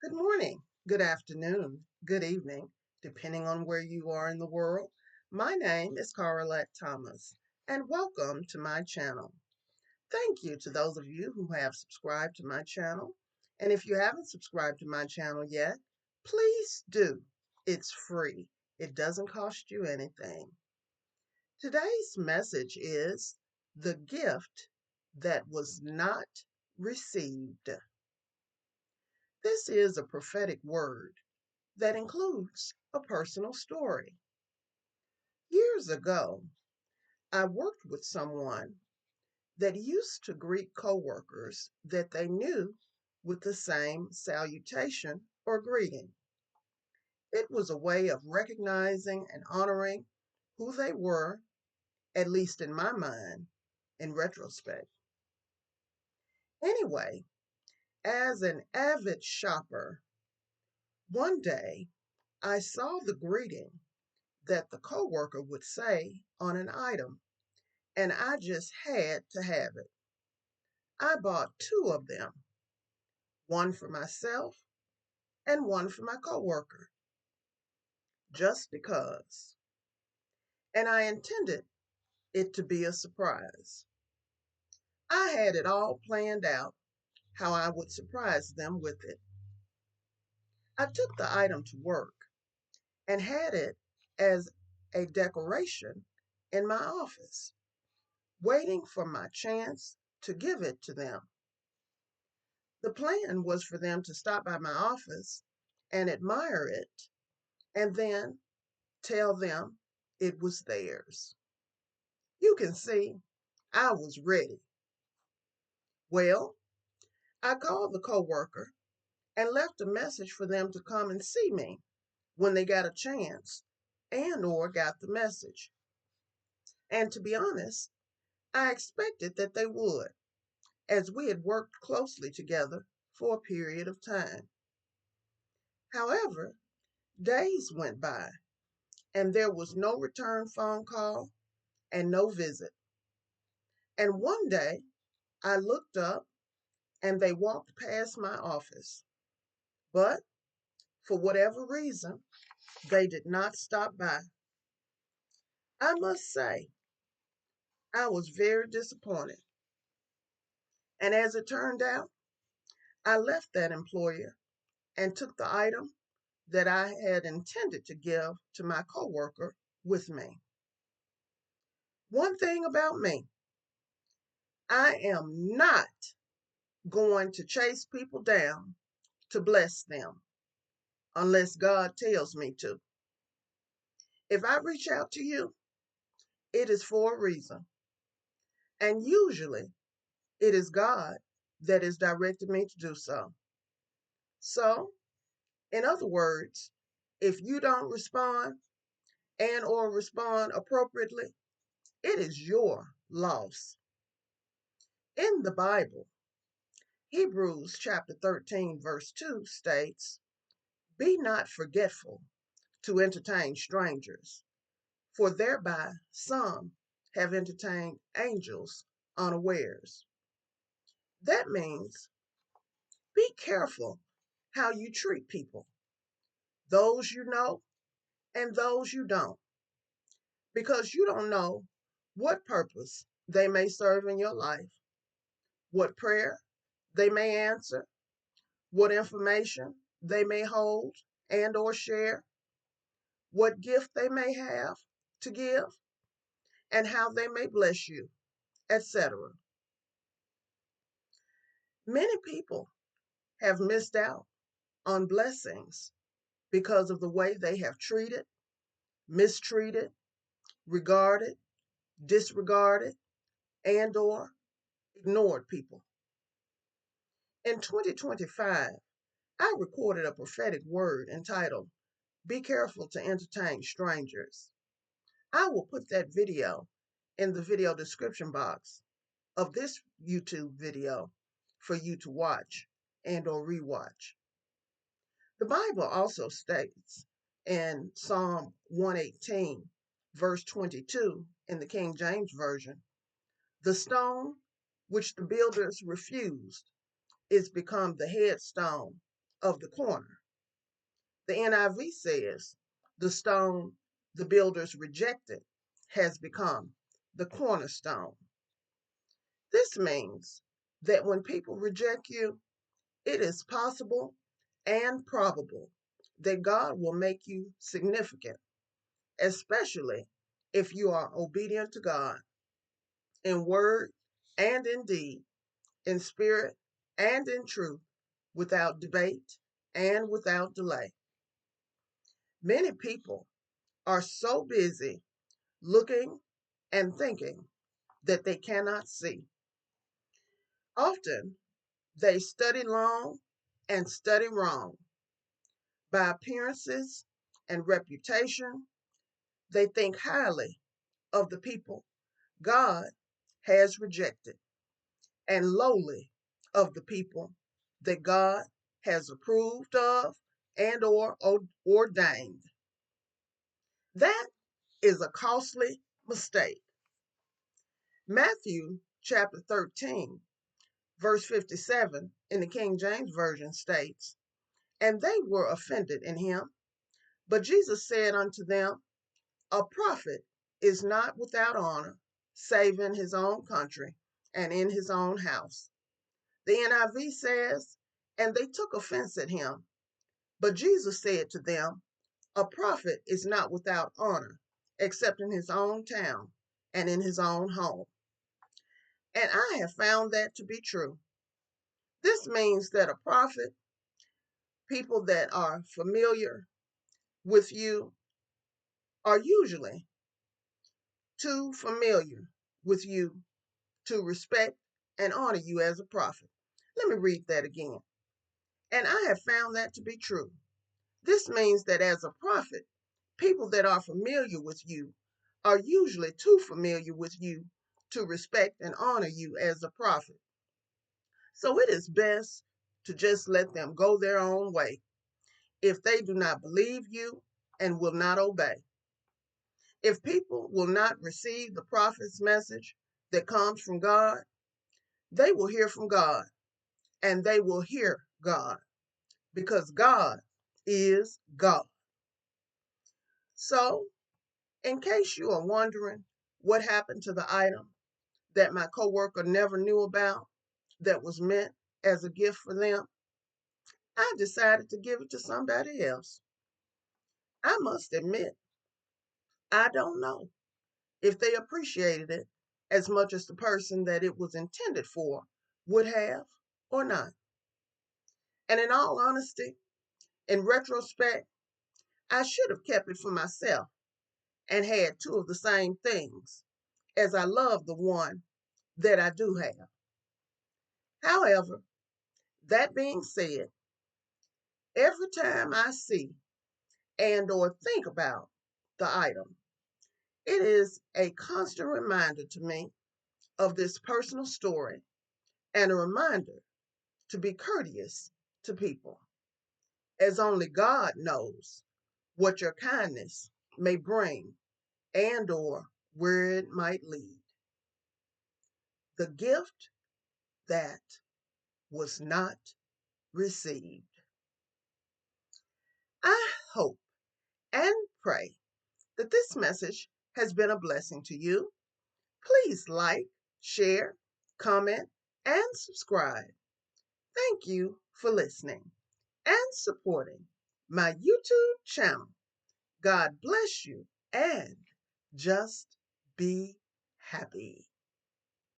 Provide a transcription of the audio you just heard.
Good morning, good afternoon, good evening, depending on where you are in the world. My name is Carrolet Thomas, and welcome to my channel. Thank you to those of you who have subscribed to my channel. And if you haven't subscribed to my channel yet, please do. It's free, it doesn't cost you anything. Today's message is the gift that was not received. This is a prophetic word that includes a personal story. Years ago, I worked with someone that used to greet coworkers that they knew with the same salutation or greeting. It was a way of recognizing and honoring who they were, at least in my mind, in retrospect. Anyway, as an avid shopper, one day I saw the greeting that the coworker would say on an item, and I just had to have it. I bought two of them, one for myself and one for my coworker, just because. And I intended it to be a surprise. I had it all planned out how I would surprise them with it. I took the item to work and had it as a decoration in my office, waiting for my chance to give it to them. The plan was for them to stop by my office and admire it, and then tell them it was theirs. You can see I was ready. Well, I called the coworker and left a message for them to come and see me when they got a chance and or got the message. And to be honest, I expected that they would, as we had worked closely together for a period of time. However, days went by and there was no return phone call and no visit. And one day I looked up and they walked past my office. But for whatever reason, they did not stop by. I must say, I was very disappointed. And as it turned out, I left that employer and took the item that I had intended to give to my coworker with me. One thing about me, I am not going to chase people down to bless them unless God tells me to. If I reach out to you, it is for a reason. And usually it is God that has directed me to do so. So, in other words, if you don't respond and or respond appropriately, it is your loss. In the Bible, Hebrews chapter 13 verse 2 states, "Be not forgetful to entertain strangers, for thereby some have entertained angels unawares." That means be careful how you treat people, those you know and those you don't, because you don't know what purpose they may serve in your life, what prayer they may answer, what information they may hold and or share, what gift they may have to give, and how they may bless you, etc. Many people have missed out on blessings because of the way they have treated, mistreated, regarded, disregarded, and or ignored people. In 2025, I recorded a prophetic word entitled, "Be Careful to Entertain Strangers." I will put that video in the video description box of this YouTube video for you to watch and or rewatch. The Bible also states in Psalm 118, verse 22 in the King James Version, "The stone which the builders refused is become the headstone of the corner. The NIV says, the stone the builders rejected has become the cornerstone. This means that when people reject you, it is possible and probable that God will make you significant, especially if you are obedient to God in word and in deed, in spirit and in truth, without debate and without delay. Many people are so busy looking and thinking that they cannot see. Often they study long and study wrong. By appearances and reputation, they think highly of the people God has rejected and lowly of the people that God has approved of and or ordained. That is a costly mistake. Matthew chapter 13, verse 57 in the King James Version states, "And they were offended in him. But Jesus said unto them, A prophet is not without honor, save in his own country and in his own house." The NIV says, "And they took offense at him. But Jesus said to them, A prophet is not without honor, except in his own town and in his own home." And I have found that to be true. This means that a prophet, people that are familiar with you, are usually too familiar with you to respect and honor you as a prophet. Let me read that again. And I have found that to be true. This means that as a prophet, people that are familiar with you are usually too familiar with you to respect and honor you as a prophet. So it is best to just let them go their own way if they do not believe you and will not obey. If people will not receive the prophet's message that comes from God, they will hear from God and they will hear God because God is God. So, in case you are wondering what happened to the item that my coworker never knew about that was meant as a gift for them, I decided to give it to somebody else. I must admit, I don't know if they appreciated it as much as the person that it was intended for would have or not. And in all honesty, in retrospect, I should have kept it for myself and had two of the same things, as I love the one that I do have. However, that being said, every time I see and or think about the item, it is a constant reminder to me of this personal story and a reminder to be courteous to people, as only God knows what your kindness may bring and or where it might lead. The gift that was not received. I hope and pray that this message has been a blessing to you. Please like, share, comment, and subscribe. Thank you for listening and supporting my YouTube channel. God bless you and just be happy.